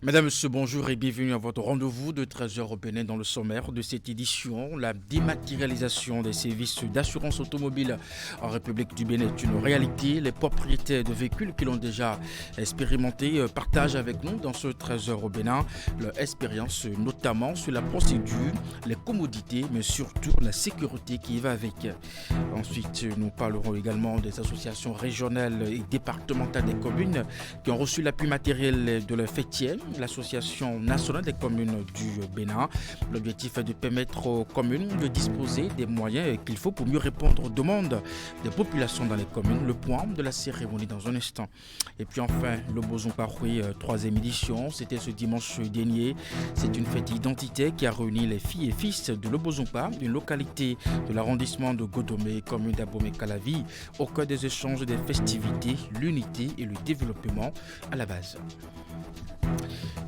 Mesdames, Messieurs, bonjour et bienvenue à votre rendez-vous de 13h au Bénin dans le sommaire de cette édition. La dématérialisation des services d'assurance automobile en République du Bénin est une réalité. Les propriétaires de véhicules qui l'ont déjà expérimenté partagent avec nous dans ce 13h au Bénin leur expérience, notamment sur la procédure, les commodités, mais surtout la sécurité qui y va avec. Ensuite, nous parlerons également des associations régionales et départementales des communes qui ont reçu l'appui matériel de leur fêtière, l'Association nationale des communes du Bénin. L'objectif est de permettre aux communes de disposer des moyens qu'il faut pour mieux répondre aux demandes des populations dans les communes. Le point de la cérémonie dans un instant. Et puis enfin, le Boson Paroui, troisième édition, c'était ce dimanche dernier. C'est une fête identitaire qui a réuni les filles et fils de l'Obozompa, une localité de l'arrondissement de Godomé, commune d'Abomey-Calavi, au cœur des échanges des festivités, l'unité et le développement à la base.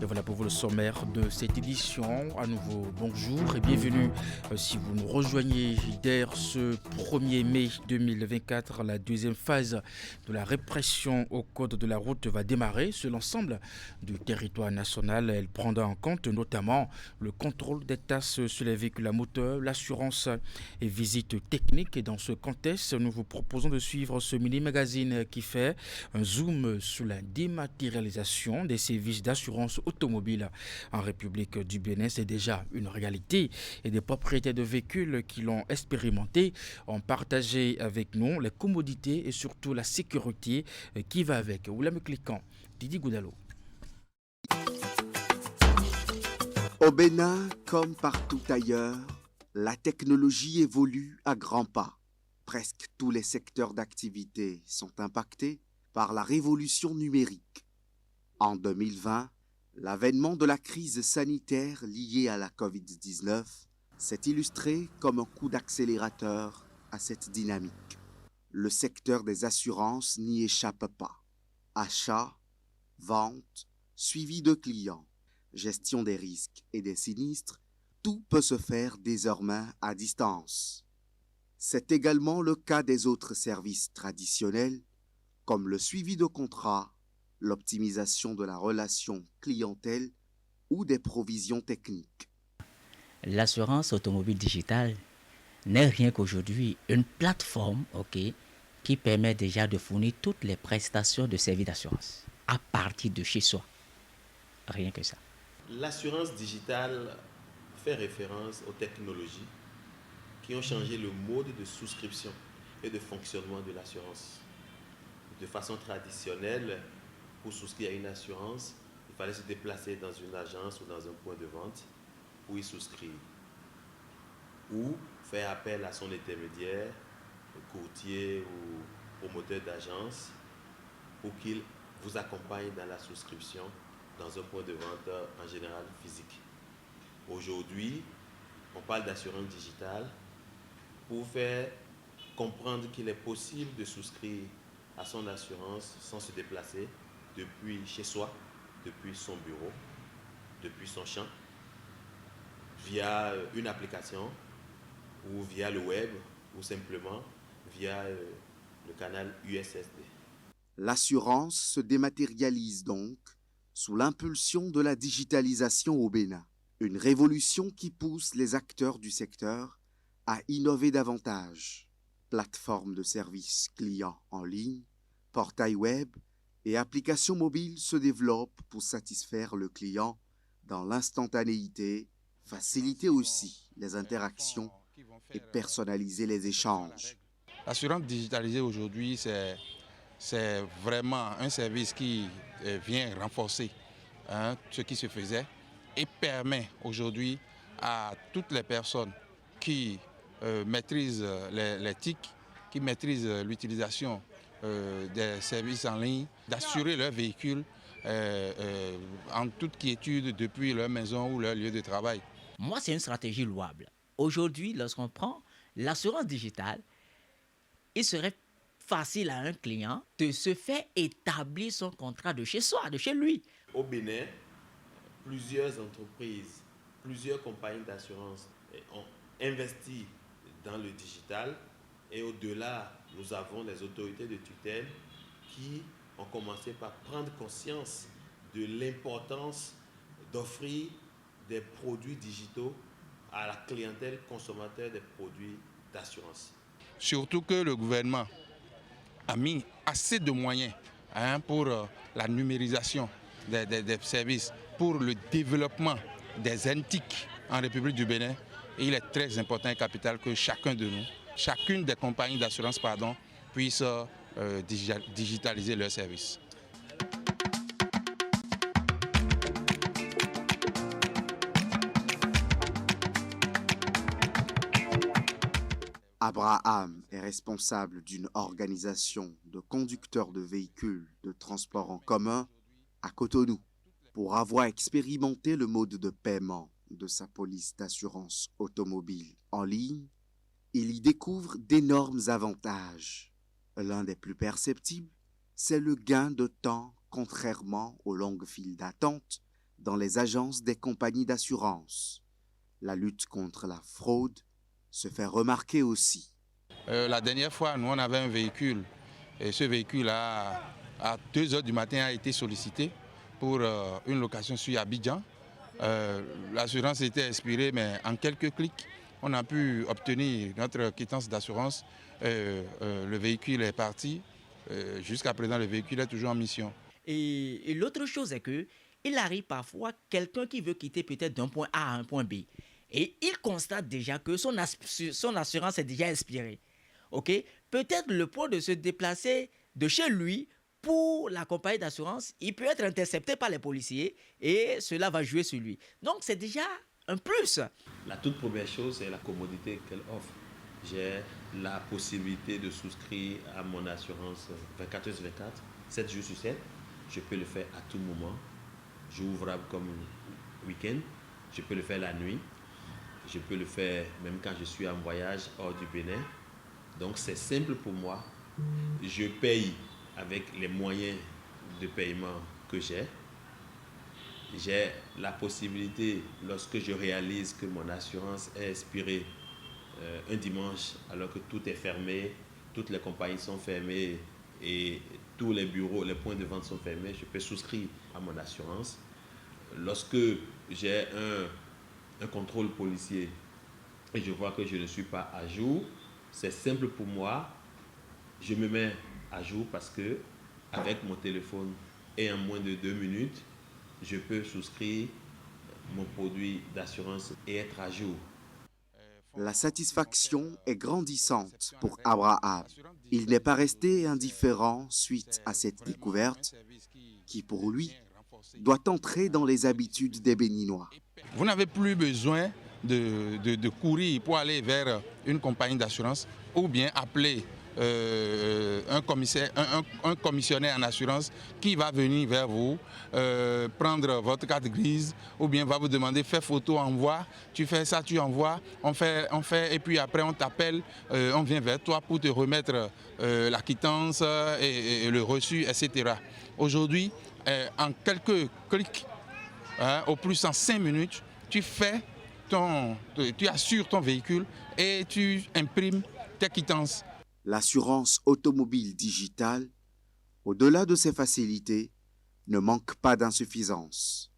Et voilà pour vous le sommaire de cette édition. À nouveau, bonjour et bienvenue. Si vous nous rejoignez dès ce 1er mai 2024, la deuxième phase de la répression au code de la route va démarrer sur l'ensemble du territoire national. Elle prendra en compte notamment le contrôle des tasses sur les véhicules à moteur, l'assurance et visites techniques. Et dans ce contexte, nous vous proposons de suivre ce mini-magazine qui fait un zoom sur la dématérialisation des services d'assurance automobile en République du Bénin. C'est déjà une réalité et des propriétaires de véhicules qui l'ont expérimenté ont partagé avec nous les commodités et surtout la sécurité qui va avec. William Cliquant, Didi Goudalo. Au Bénin, comme partout ailleurs, la technologie évolue à grands pas. Presque tous les secteurs d'activité sont impactés par la révolution numérique. En 2020, l'avènement de la crise sanitaire liée à la COVID-19 s'est illustré comme un coup d'accélérateur à cette dynamique. Le secteur des assurances n'y échappe pas. Achat, vente, suivi de clients, gestion des risques et des sinistres, tout peut se faire désormais à distance. C'est également le cas des autres services traditionnels, comme le suivi de contrats, l'optimisation de la relation clientèle ou des provisions techniques. L'assurance automobile digitale n'est rien qu'aujourd'hui une plateforme qui permet déjà de fournir toutes les prestations de services d'assurance à partir de chez soi. Rien que ça. L'assurance digitale fait référence aux technologies qui ont changé le mode de souscription et de fonctionnement de l'assurance. De façon traditionnelle, pour souscrire à une assurance, il fallait se déplacer dans une agence ou dans un point de vente pour y souscrire. Ou faire appel à son intermédiaire, courtier ou promoteur d'agence, pour qu'il vous accompagne dans la souscription dans un point de vente en général physique. Aujourd'hui, on parle d'assurance digitale pour faire comprendre qu'il est possible de souscrire à son assurance sans se déplacer depuis chez soi, depuis son bureau, depuis son champ, via une application ou via le web ou simplement via le canal USSD. L'assurance se dématérialise donc sous l'impulsion de la digitalisation au Bénin, une révolution qui pousse les acteurs du secteur à innover davantage. Plateformes de services clients en ligne, portails web et applications mobiles se développent pour satisfaire le client dans l'instantanéité, faciliter aussi les interactions et personnaliser les échanges. L'assurance digitalisée aujourd'hui, c'est vraiment un service qui vient renforcer ce qui se faisait et permet aujourd'hui à toutes les personnes qui maîtrisent les TIC, qui maîtrisent l'utilisation des services en ligne, d'assurer leur véhicule en toute quiétude depuis leur maison ou leur lieu de travail. Moi, c'est une stratégie louable. Aujourd'hui, lorsqu'on prend l'assurance digitale, il serait facile à un client de se faire établir son contrat de chez soi, de chez lui. Au Bénin, plusieurs entreprises, plusieurs compagnies d'assurance ont investi dans le digital et au-delà, nous avons les autorités de tutelle qui ont commencé par prendre conscience de l'importance d'offrir des produits digitaux à la clientèle consommateur des produits d'assurance. Surtout que le gouvernement a mis assez de moyens pour la numérisation des services, pour le développement des NTIC en République du Bénin. Et il est très important et capital que chacun de nous, chacune des compagnies d'assurance, puisse digitaliser leurs services. Abraham est responsable d'une organisation de conducteurs de véhicules de transport en commun à Cotonou. Pour avoir expérimenté le mode de paiement de sa police d'assurance automobile en ligne, il y découvre d'énormes avantages. L'un des plus perceptibles, c'est le gain de temps contrairement aux longues files d'attente dans les agences des compagnies d'assurance. La lutte contre la fraude se fait remarquer aussi. La dernière fois, nous on avait un véhicule et ce véhicule à 2 h du matin a été sollicité pour une location sur Abidjan. L'assurance était expirée, mais en quelques clics, on a pu obtenir notre quittance d'assurance. Le véhicule est parti. Jusqu'à présent, le véhicule est toujours en mission. Et l'autre chose est que il arrive parfois quelqu'un qui veut quitter peut-être d'un point A à un point B. Et il constate déjà que son assurance est déjà expirée. Okay? Peut-être le point de se déplacer de chez lui pour la compagnie d'assurance, il peut être intercepté par les policiers et cela va jouer sur lui. Donc c'est déjà un plus. La toute première chose, c'est la commodité qu'elle offre. J'ai la possibilité de souscrire à mon assurance 24/24, 7 jours sur 7. Je peux le faire à tout moment. Jour ouvrable comme week-end. Je peux le faire la nuit. Je peux le faire même quand je suis en voyage hors du Bénin. Donc c'est simple pour moi. Je paye avec les moyens de paiement que j'ai. J'ai la possibilité, lorsque je réalise que mon assurance est expirée un dimanche, alors que tout est fermé, toutes les compagnies sont fermées et tous les bureaux, les points de vente sont fermés, je peux souscrire à mon assurance. Lorsque j'ai un contrôle policier et je vois que je ne suis pas à jour, c'est simple pour moi, je me mets à jour parce que avec mon téléphone et en moins de 2 minutes, je peux souscrire mon produit d'assurance et être à jour. La satisfaction est grandissante pour Abraham. Il n'est pas resté indifférent suite à cette découverte qui, pour lui, doit entrer dans les habitudes des Béninois. Vous n'avez plus besoin de courir pour aller vers une compagnie d'assurance ou bien appeler un commissionnaire en assurance qui va venir vers vous, prendre votre carte grise ou bien va vous demander fais photo, envoie, tu fais ça, tu envoies, on fait et puis après on t'appelle, on vient vers toi pour te remettre la quittance et le reçu, etc. Aujourd'hui, en quelques clics, au plus en 5 minutes, tu assures ton véhicule et tu imprimes tes quittances. L'assurance automobile digitale, au-delà de ses facilités, ne manque pas d'insuffisance.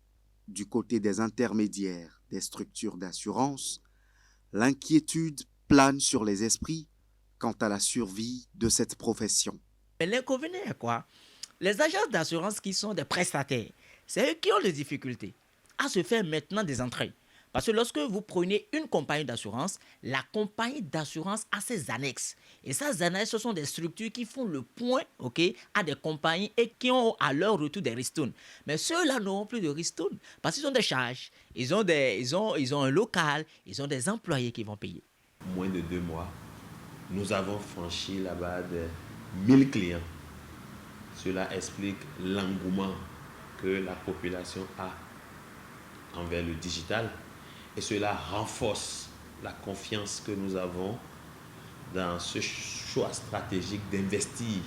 Du côté des intermédiaires des structures d'assurance, l'inquiétude plane sur les esprits quant à la survie de cette profession. Mais l'inconvénient est quoi? Les agences d'assurance qui sont des prestataires, c'est eux qui ont des difficultés à se faire maintenant des entrées. Parce que lorsque vous prenez une compagnie d'assurance, la compagnie d'assurance a ses annexes. Et ces annexes, ce sont des structures qui font le point à des compagnies et qui ont à leur retour des ristournes. Mais ceux-là n'auront plus de ristournes parce qu'ils ont des charges, ils ont un local, ils ont des employés qui vont payer. Moins de 2 mois, nous avons franchi la barre de 1000 clients. Cela explique l'engouement que la population a envers le digital. Et cela renforce la confiance que nous avons dans ce choix stratégique d'investir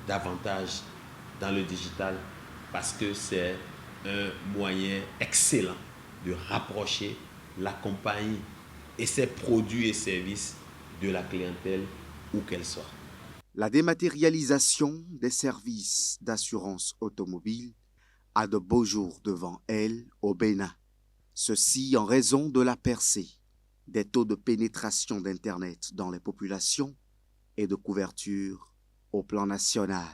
davantage dans le digital parce que c'est un moyen excellent de rapprocher la compagnie et ses produits et services de la clientèle où qu'elle soit. La dématérialisation des services d'assurance automobile a de beaux jours devant elle au Bénin. Ceci en raison de la percée des taux de pénétration d'Internet dans les populations et de couverture au plan national.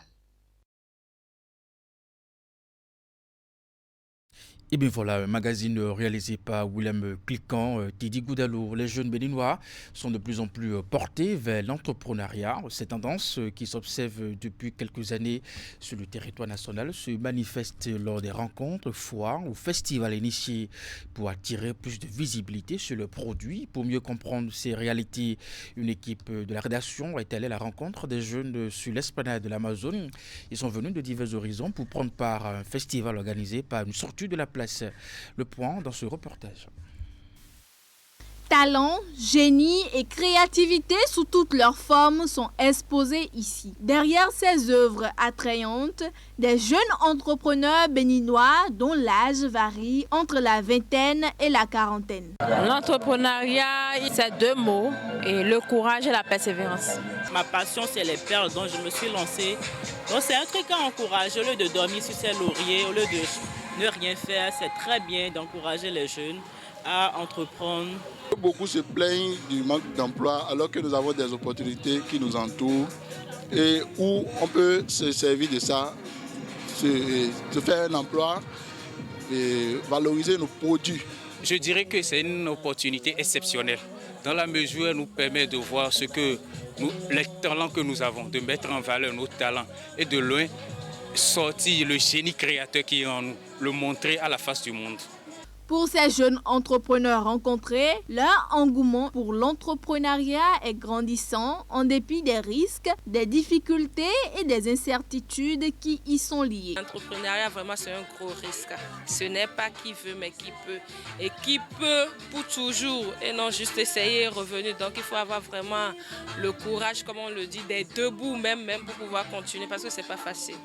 Et bien voilà, un magazine réalisé par William Cliquant, Teddy Goudalou. Les jeunes béninois sont de plus en plus portés vers l'entrepreneuriat. Cette tendance qui s'observe depuis quelques années sur le territoire national se manifeste lors des rencontres, foires ou festivals initiés pour attirer plus de visibilité sur le produit. Pour mieux comprendre ces réalités, une équipe de la rédaction est allée à la rencontre des jeunes sur l'esplanade de l'Amazone. Ils sont venus de divers horizons pour prendre part à un festival organisé par une sortie de la place. Le point dans ce reportage. Talent, génie et créativité sous toutes leurs formes sont exposés ici. Derrière ces œuvres attrayantes, des jeunes entrepreneurs béninois dont l'âge varie entre la vingtaine et la quarantaine. L'entrepreneuriat, c'est deux mots, et le courage et la persévérance. Ma passion, c'est les perles, donc je me suis lancée. Donc c'est un truc à encourager, au lieu de dormir sur ses lauriers, au lieu de ne rien faire, c'est très bien d'encourager les jeunes à entreprendre. Beaucoup se plaignent du manque d'emploi alors que nous avons des opportunités qui nous entourent et où on peut se servir de ça, se faire un emploi et valoriser nos produits. Je dirais que c'est une opportunité exceptionnelle dans la mesure où elle nous permet de voir les talents que nous avons, de mettre en valeur nos talents et de loin sortir le génie créateur qui est en nous, le montrer à la face du monde. Pour ces jeunes entrepreneurs rencontrés, leur engouement pour l'entrepreneuriat est grandissant en dépit des risques, des difficultés et des incertitudes qui y sont liées. L'entrepreneuriat, vraiment, c'est un gros risque. Ce n'est pas qui veut, mais qui peut. Et qui peut pour toujours, et non juste essayer et revenir. Donc, il faut avoir vraiment le courage, comme on le dit, d'être debout même pour pouvoir continuer, parce que ce n'est pas facile.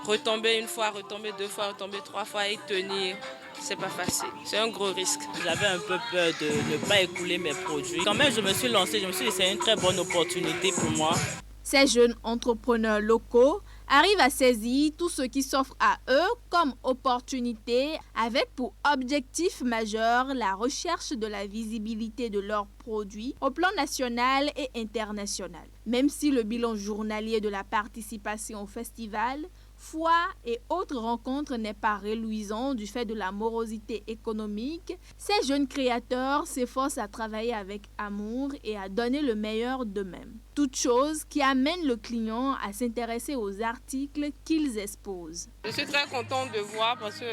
Retomber une fois, retomber deux fois, retomber trois fois et tenir, c'est pas facile. C'est un gros risque. J'avais un peu peur de ne pas écouler mes produits. Quand même, je me suis lancée, je me suis dit c'est une très bonne opportunité pour moi. Ces jeunes entrepreneurs locaux arrivent à saisir tout ce qui s'offre à eux comme opportunité avec pour objectif majeur la recherche de la visibilité de leurs produits au plan national et international. Même si le bilan journalier de la participation au festival, foires et autres rencontres n'est pas reluisant du fait de la morosité économique, ces jeunes créateurs s'efforcent à travailler avec amour et à donner le meilleur d'eux-mêmes. Toute chose qui amène le client à s'intéresser aux articles qu'ils exposent. Je suis très contente de voir parce que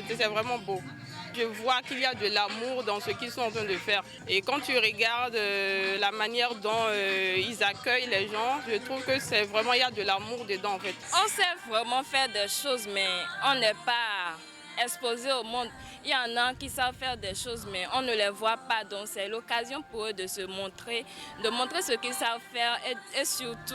c'est vraiment beau. Je vois qu'il y a de l'amour dans ce qu'ils sont en train de faire. Et quand tu regardes la manière dont ils accueillent les gens, je trouve que c'est vraiment, il y a de l'amour dedans en fait. On sait vraiment faire des choses, mais on n'est pas exposé au monde. Il y en a qui savent faire des choses, mais on ne les voit pas. Donc c'est l'occasion pour eux de se montrer, de montrer ce qu'ils savent faire et surtout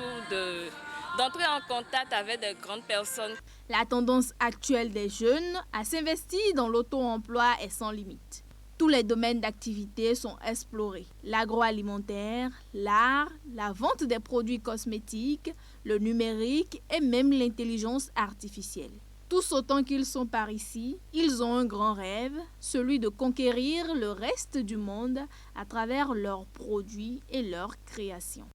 d'entrer en contact avec des grandes personnes. La tendance actuelle des jeunes à s'investir dans l'auto-emploi est sans limite. Tous les domaines d'activité sont explorés. L'agroalimentaire, l'art, la vente des produits cosmétiques, le numérique et même l'intelligence artificielle. Tous autant qu'ils sont par ici, ils ont un grand rêve, celui de conquérir le reste du monde à travers leurs produits et leurs créations.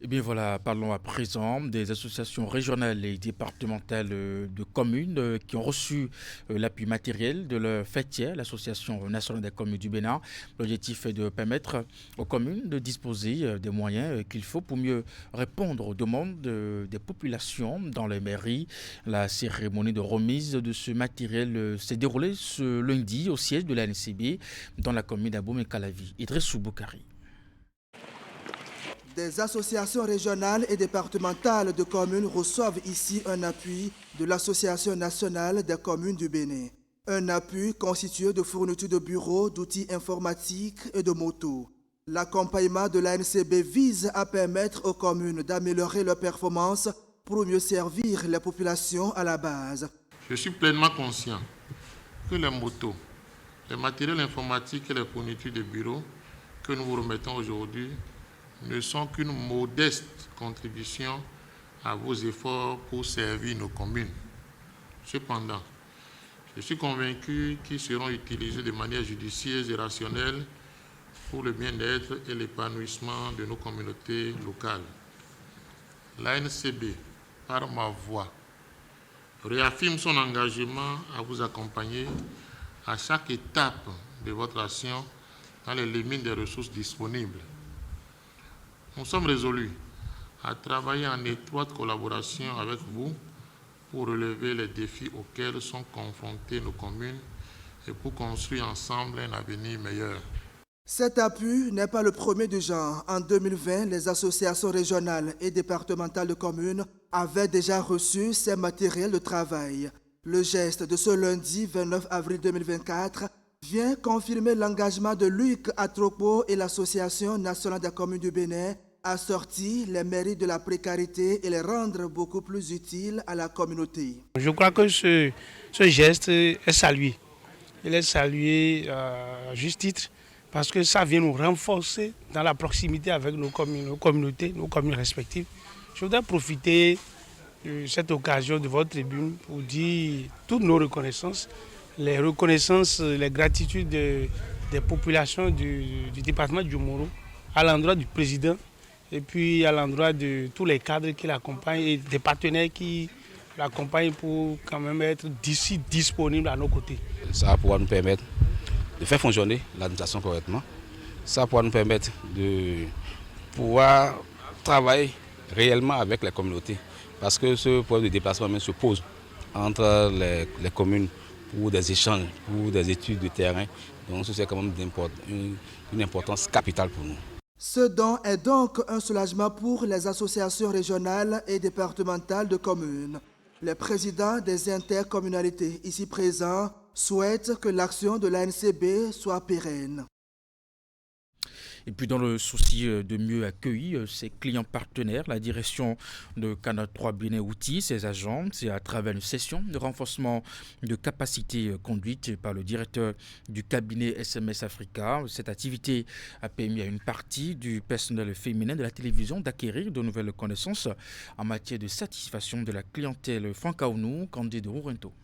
Eh bien voilà, parlons à présent des associations régionales et départementales de communes qui ont reçu l'appui matériel de leur fêtière, l'Association nationale des communes du Bénin. L'objectif est de permettre aux communes de disposer des moyens qu'il faut pour mieux répondre aux demandes des populations dans les mairies. La cérémonie de remise de ce matériel s'est déroulée ce lundi au siège de la NCB dans la commune d'Aboum-et-Calavi. Idrissou Boukari. Des associations régionales et départementales de communes reçoivent ici un appui de l'Association nationale des communes du Bénin. Un appui constitué de fournitures de bureaux, d'outils informatiques et de motos. L'accompagnement de la NCB vise à permettre aux communes d'améliorer leurs performances pour mieux servir les populations à la base. Je suis pleinement conscient que les motos, les matériels informatiques et les fournitures de bureaux que nous vous remettons aujourd'hui ne sont qu'une modeste contribution à vos efforts pour servir nos communes. Cependant, je suis convaincu qu'ils seront utilisés de manière judicieuse et rationnelle pour le bien-être et l'épanouissement de nos communautés locales. L'ANCB, par ma voix, réaffirme son engagement à vous accompagner à chaque étape de votre action dans les limites des ressources disponibles. Nous sommes résolus à travailler en étroite collaboration avec vous pour relever les défis auxquels sont confrontées nos communes et pour construire ensemble un avenir meilleur. Cet appui n'est pas le premier du genre. En 2020, les associations régionales et départementales de communes avaient déjà reçu ces matériels de travail. Le geste de ce lundi 29 avril 2024 vient confirmer l'engagement de l'UIC Atropo et l'Association nationale des communes du Bénin à sortir les mairies de la précarité et les rendre beaucoup plus utiles à la communauté. Je crois que ce geste est salué. Il est salué à juste titre parce que ça vient nous renforcer dans la proximité avec nos communautés, nos communes respectives. Je voudrais profiter de cette occasion de votre tribune pour dire toutes nos reconnaissances, les reconnaissances, les gratitudes des populations du département du Moro à l'endroit du président et puis à l'endroit de tous les cadres qui l'accompagnent et des partenaires qui l'accompagnent pour quand même être disponibles à nos côtés. Ça va pouvoir nous permettre de faire fonctionner l'administration correctement. Ça va pouvoir nous permettre de pouvoir travailler réellement avec les communautés. Parce que ce problème de déplacement même se pose entre les communes pour des échanges, pour des études de terrain. Donc c'est quand même une importance capitale pour nous. Ce don est donc un soulagement pour les associations régionales et départementales de communes. Les présidents des intercommunalités ici présents souhaitent que l'action de l'ANCB soit pérenne. Et puis dans le souci de mieux accueillir ses clients partenaires, la direction de Canal 3 Bénin outille ses agents. C'est à travers une session de renforcement de capacité conduite par le directeur du cabinet SMS Africa. Cette activité a permis à une partie du personnel féminin de la télévision d'acquérir de nouvelles connaissances en matière de satisfaction de la clientèle francaounou, Candé de Rourinto.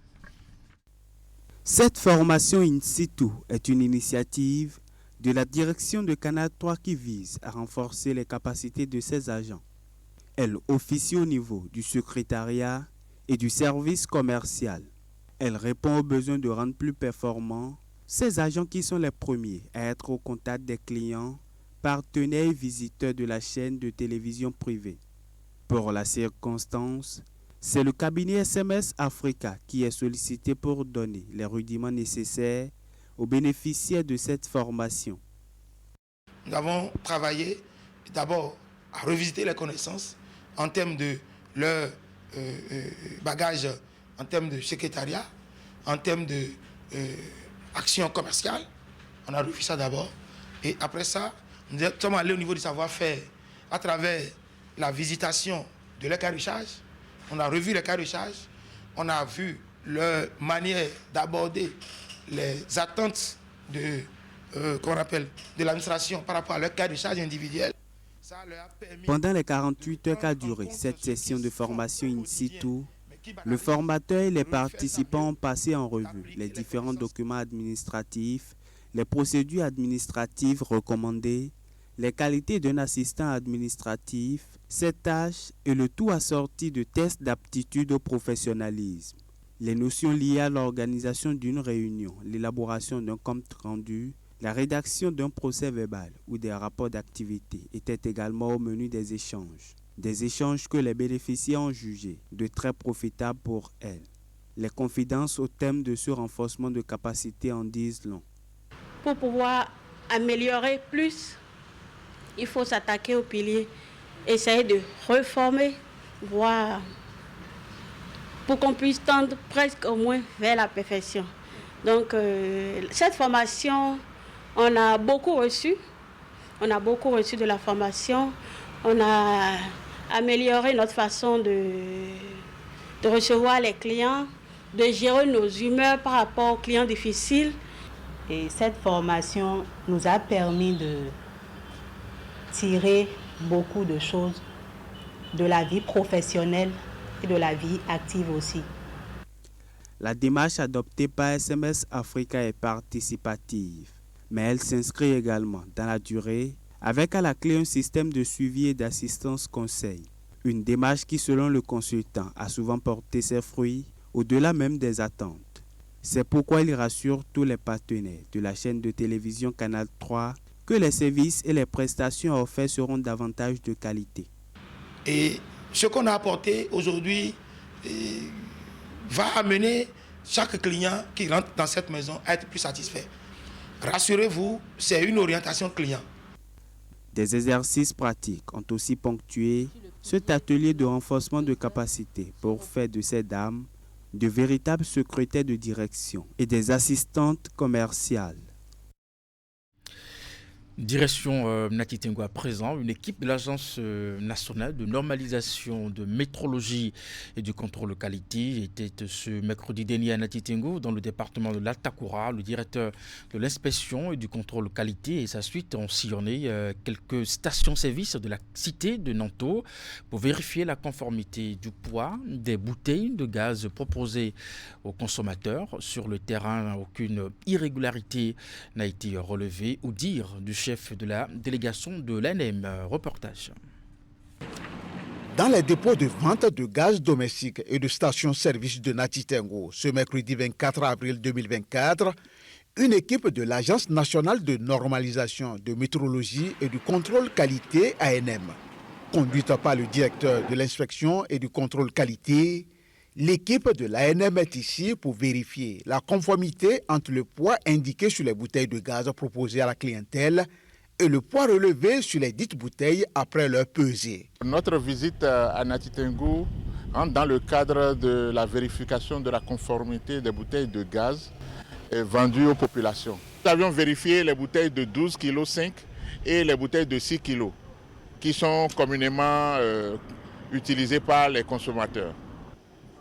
Cette formation in situ est une initiative de la direction de Canal 3 qui vise à renforcer les capacités de ses agents. Elle officie au niveau du secrétariat et du service commercial. Elle répond aux besoins de rendre plus performants ces agents qui sont les premiers à être au contact des clients, partenaires et visiteurs de la chaîne de télévision privée. Pour la circonstance, c'est le cabinet SMS Africa qui est sollicité pour donner les rudiments nécessaires aux bénéficiaires de cette formation. Nous avons travaillé d'abord à revisiter les connaissances en termes de leur bagage, en termes de secrétariat, en termes d'action commerciale. On a revu ça d'abord. Et après ça, nous sommes allés au niveau du savoir-faire à travers la visitation de leur cahier de charge. On a revu les cahiers de charge. On a vu leur manière d'aborder les attentes de l'administration par rapport à leur cas de charge individuel. Pendant les 48 heures qu'a duré cette session de formation in situ, le formateur et les participants ont passé en revue les différents documents administratifs, les procédures administratives recommandées, les qualités d'un assistant administratif, ses tâches et le tout assorti de tests d'aptitude au professionnalisme. Les notions liées à l'organisation d'une réunion, l'élaboration d'un compte rendu, la rédaction d'un procès verbal ou des rapports d'activité étaient également au menu des échanges que les bénéficiaires ont jugés de très profitables pour elles. Les confidences au thème de ce renforcement de capacité en disent long. Pour pouvoir améliorer plus, il faut s'attaquer aux piliers, essayer de reformer, voire pour qu'on puisse tendre presque au moins vers la perfection. Donc cette formation, on a beaucoup reçu de la formation, on a amélioré notre façon de recevoir les clients, de gérer nos humeurs par rapport aux clients difficiles. Et cette formation nous a permis de tirer beaucoup de choses de la vie professionnelle et de la vie active aussi. La démarche adoptée par SMS Africa est participative, mais elle s'inscrit également dans la durée avec à la clé un système de suivi et d'assistance conseil. Une démarche qui, selon le consultant, a souvent porté ses fruits au-delà même des attentes. C'est pourquoi il rassure tous les partenaires de la chaîne de télévision Canal 3 que les services et les prestations offertes seront davantage de qualité. Et ce qu'on a apporté aujourd'hui va amener chaque client qui rentre dans cette maison à être plus satisfait. Rassurez-vous, c'est une orientation client. Des exercices pratiques ont aussi ponctué cet atelier de renforcement de capacité pour faire de ces dames de véritables secrétaires de direction et des assistantes commerciales. Direction Nati Tengo à présent, une équipe de l'Agence nationale de normalisation de métrologie et du contrôle qualité était ce mercredi dernier à Nati Tengo dans le département de l'Atakoura. Le directeur de l'inspection et du contrôle qualité et sa suite ont sillonné quelques stations-service de la cité de Nanto pour vérifier la conformité du poids des bouteilles de gaz proposées aux consommateurs. Sur le terrain, aucune irrégularité n'a été relevée ou dire du chef de la délégation de l'ANM. Reportage. Dans les dépôts de vente de gaz domestique et de stations-service de Nati Tengo, ce mercredi 24 avril 2024, une équipe de l'Agence nationale de normalisation de métrologie et du contrôle qualité ANM, conduite par le directeur de l'inspection et du contrôle qualité, l'équipe de l'ANM est ici pour vérifier la conformité entre le poids indiqué sur les bouteilles de gaz proposées à la clientèle et le poids relevé sur les dites bouteilles après leur pesée. Notre visite à Nati Tengo entre dans le cadre de la vérification de la conformité des bouteilles de gaz vendues aux populations. Nous avions vérifié les bouteilles de 12,5 kg et les bouteilles de 6 kg qui sont communément utilisées par les consommateurs.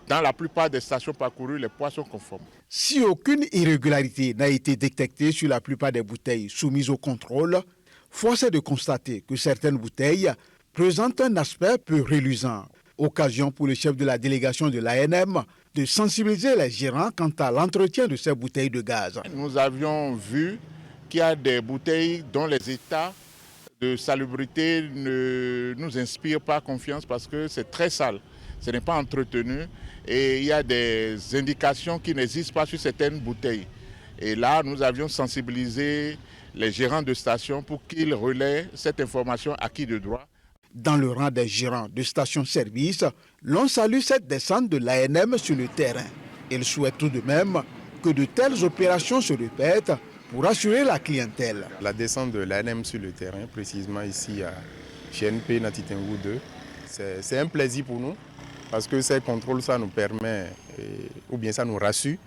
Dans la plupart des stations parcourues, les poids sont conformes. Si aucune irrégularité n'a été détectée sur la plupart des bouteilles soumises au contrôle, force est de constater que certaines bouteilles présentent un aspect peu reluisant. Occasion pour le chef de la délégation de l'ANM de sensibiliser les gérants quant à l'entretien de ces bouteilles de gaz. Nous avions vu qu'il y a des bouteilles dont les états de salubrité ne nous inspirent pas confiance parce que c'est très sale. Ce n'est pas entretenu et il y a des indications qui n'existent pas sur certaines bouteilles. Et là, nous avions sensibilisé les gérants de stations pour qu'ils relaient cette information à qui de droit. Dans le rang des gérants de stations-service, l'on salue cette descente de l'ANM sur le terrain. Il souhaite tout de même que de telles opérations se répètent pour assurer la clientèle. La descente de l'ANM sur le terrain, précisément ici à GNP Nati Tengo 2, c'est un plaisir pour nous. Parce que ces contrôles, ça nous permet, ou bien ça nous rassure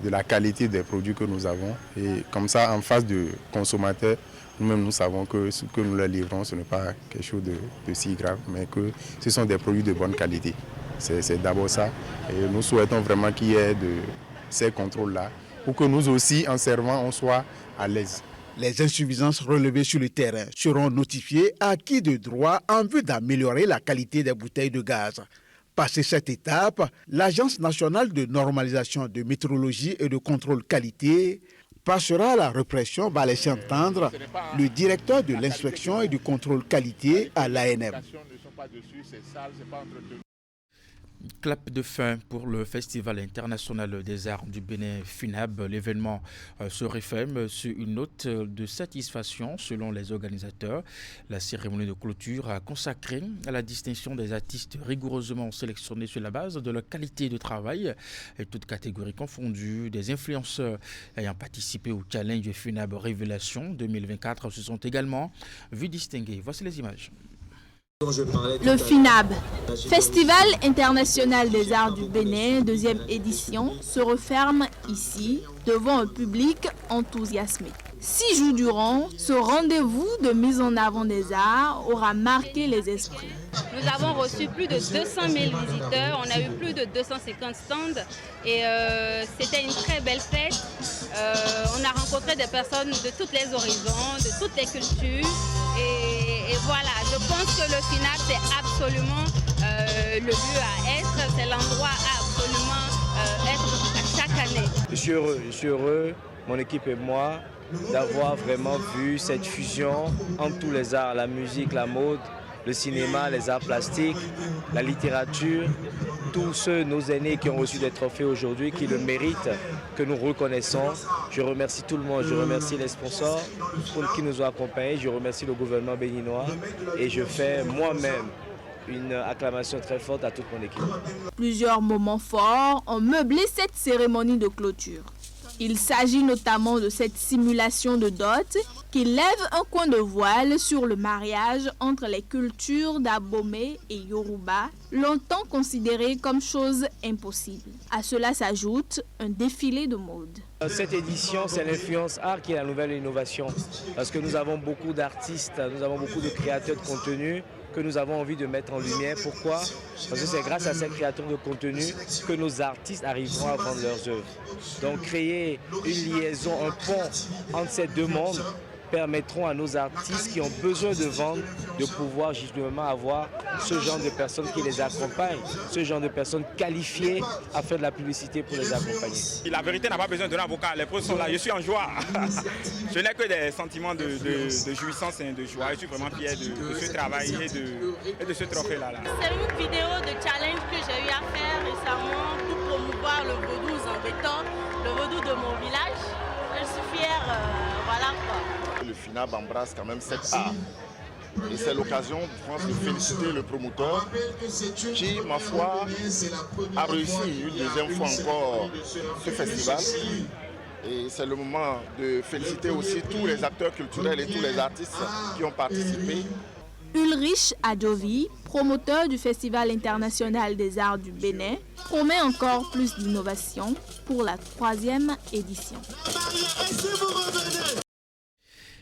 de la qualité des produits que nous avons. Et comme ça, en face de consommateurs, nous-mêmes nous savons que ce que nous leur livrons, ce n'est pas quelque chose de si grave, mais que ce sont des produits de bonne qualité. C'est d'abord ça. Et nous souhaitons vraiment qu'il y ait de ces contrôles-là, pour que nous aussi, en servant, on soit à l'aise. Les insuffisances relevées sur le terrain seront notifiées à qui de droit en vue d'améliorer la qualité des bouteilles de gaz. Passé cette étape, l'Agence nationale de normalisation de métrologie et de contrôle qualité passera à la répression, va laisser entendre le directeur de l'inspection et du contrôle qualité à l'ANM. Clap de fin pour le Festival international des arts du Bénin FUNAB. L'événement se referme sur une note de satisfaction selon les organisateurs. La cérémonie de clôture a consacré à la distinction des artistes rigoureusement sélectionnés sur la base de leur qualité de travail, et toutes catégories confondues. Des influenceurs ayant participé au challenge FUNAB Révélation 2024 se sont également vus distingués. Voici les images. Le FUNAB, Festival international des arts du Bénin, 2e édition, se referme ici devant un public enthousiasmé. 6 jours durant, ce rendez-vous de mise en avant des arts aura marqué les esprits. Nous avons reçu plus de 200 000 visiteurs, on a eu plus de 250 stands et c'était une très belle fête. On a rencontré des personnes de tous les horizons, de toutes les cultures et voilà, je pense que le FUNAB c'est absolument le lieu à être, c'est l'endroit à absolument être Je suis heureux, mon équipe et moi, d'avoir vraiment vu cette fusion entre tous les arts, la musique, la mode, le cinéma, les arts plastiques, la littérature, tous nos aînés qui ont reçu des trophées aujourd'hui, qui le méritent, que nous reconnaissons. Je remercie tout le monde, je remercie les sponsors qui nous ont accompagnés, je remercie le gouvernement béninois et je fais moi-même une acclamation très forte à toute mon équipe. Plusieurs moments forts ont meublé cette cérémonie de clôture. Il s'agit notamment de cette simulation de dot qui lève un coin de voile sur le mariage entre les cultures d'Abomey et Yoruba, longtemps considéré comme chose impossible. À cela s'ajoute un défilé de mode. Cette édition, c'est l'influence art qui est la nouvelle innovation. Parce que nous avons beaucoup d'artistes, nous avons beaucoup de créateurs de contenu que nous avons envie de mettre en lumière. Pourquoi? Parce que c'est grâce à ces créateurs de contenu que nos artistes arriveront à vendre leurs œuvres. Donc créer une liaison, un pont entre ces deux mondes permettront à nos artistes qui ont besoin de vendre de pouvoir justement avoir ce genre de personnes qui les accompagnent, ce genre de personnes qualifiées à faire de la publicité pour les accompagner. La vérité n'a pas besoin d'un avocat, les preuves sont là, je suis en joie. Je n'ai que des sentiments de jouissance et de joie. Je suis vraiment fier de ce travail et de ce trophée-là. C'est une vidéo de challenge que j'ai eu à faire récemment pour promouvoir le vaudou zambétan, le vaudou de mon village. Je suis fière, voilà quoi. Le FINAB embrasse quand même cet art. Et c'est l'occasion, je pense, de féliciter le promoteur qui, ma foi, a réussi une deuxième fois encore ce festival. Et c'est le moment de féliciter aussi tous les acteurs culturels et tous les artistes qui ont participé. Ulrich Adjovi, promoteur du Festival international des arts du Bénin, promet encore plus d'innovation pour la 3e édition.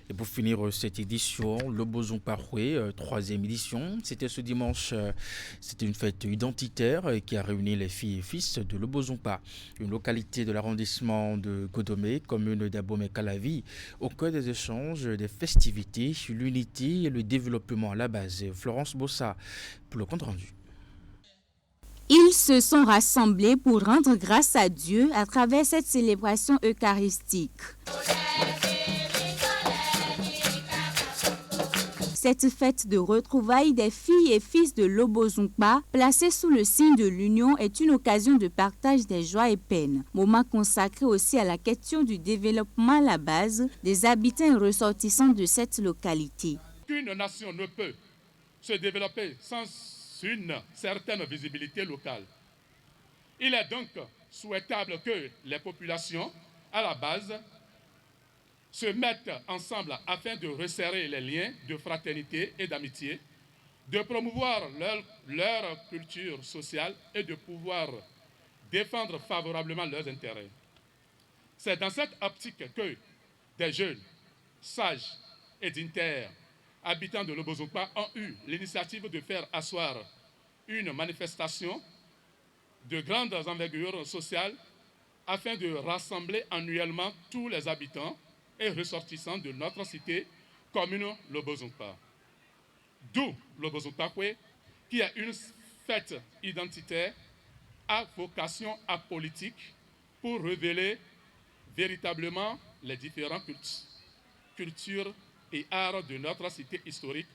Et pour finir cette édition, le Bozon Paroué, 3e édition, c'était ce dimanche. C'était une fête identitaire qui a réuni les filles et fils de Lobozonpa, une localité de l'arrondissement de Godomé, commune d'Abomey-Calavi, au cœur des échanges, des festivités, l'unité et le développement à la base. Florence Bossa pour le compte rendu. Ils se sont rassemblés pour rendre grâce à Dieu à travers cette célébration eucharistique. Cette fête de retrouvailles des filles et fils de Lobozonpa, placée sous le signe de l'union, est une occasion de partage des joies et peines. Moment consacré aussi à la question du développement à la base des habitants et ressortissants de cette localité. Qu'une nation ne peut se développer sans une certaine visibilité locale. Il est donc souhaitable que les populations, à la base, se mettent ensemble afin de resserrer les liens de fraternité et d'amitié, de promouvoir leur culture sociale et de pouvoir défendre favorablement leurs intérêts. C'est dans cette optique que des jeunes, sages et dignitaires, habitants de Lobozonpa, ont eu l'initiative de faire asseoir une manifestation de grande envergure sociale afin de rassembler annuellement tous les habitants et ressortissants de notre cité commune Lobozonpa. D'où Lobozonpa, qui est une fête identitaire à vocation apolitique pour révéler véritablement les différentes cultures et arts de notre cité historique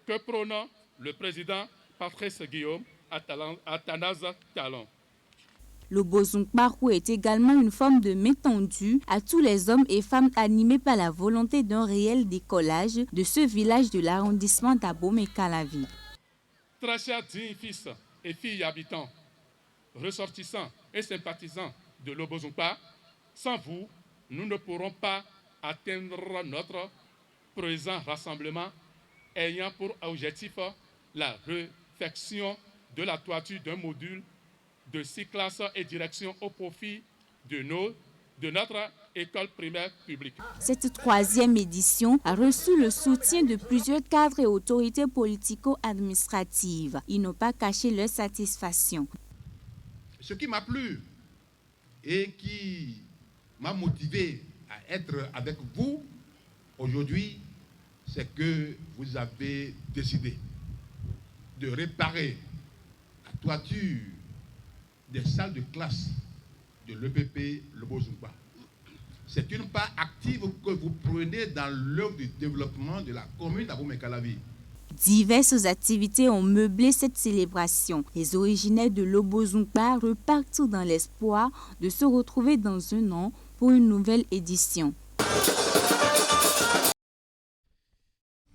que prône le président Patrice Guillaume Athanase Talon. Le Lobozonpa est également une forme de main tendue à tous les hommes et femmes animés par la volonté d'un réel décollage de ce village de l'arrondissement d'Abomey-Calavi. Très chers dignes fils et filles habitants, ressortissants et sympathisants de Lobozonpa, sans vous, nous ne pourrons pas atteindre notre présent rassemblement ayant pour objectif la réfection de la toiture d'un module de 6 classes et direction au profit de notre école primaire publique. Cette 3e édition a reçu le soutien de plusieurs cadres et autorités politico-administratives. Ils n'ont pas caché leur satisfaction. Ce qui m'a plu et qui m'a motivé à être avec vous aujourd'hui, c'est que vous avez décidé de réparer la toiture des salles de classe de l'EPP Lobo-Zungba. C'est une part active que vous prenez dans l'œuvre du développement de la commune d'Abomey-Calavi. Diverses activités ont meublé cette célébration. Les originaires de Lobo-Zungba repartent dans l'espoir de se retrouver dans un an pour une nouvelle édition.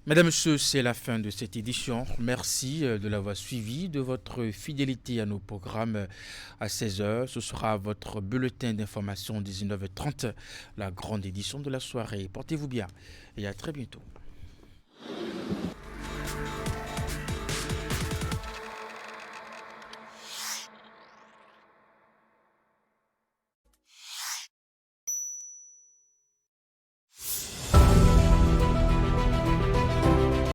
Mesdames et messieurs, c'est la fin de cette édition. Merci de l'avoir suivi, de votre fidélité à nos programmes à 16h. Ce sera votre bulletin d'information 19h30, la grande édition de la soirée. Portez-vous bien et à très bientôt.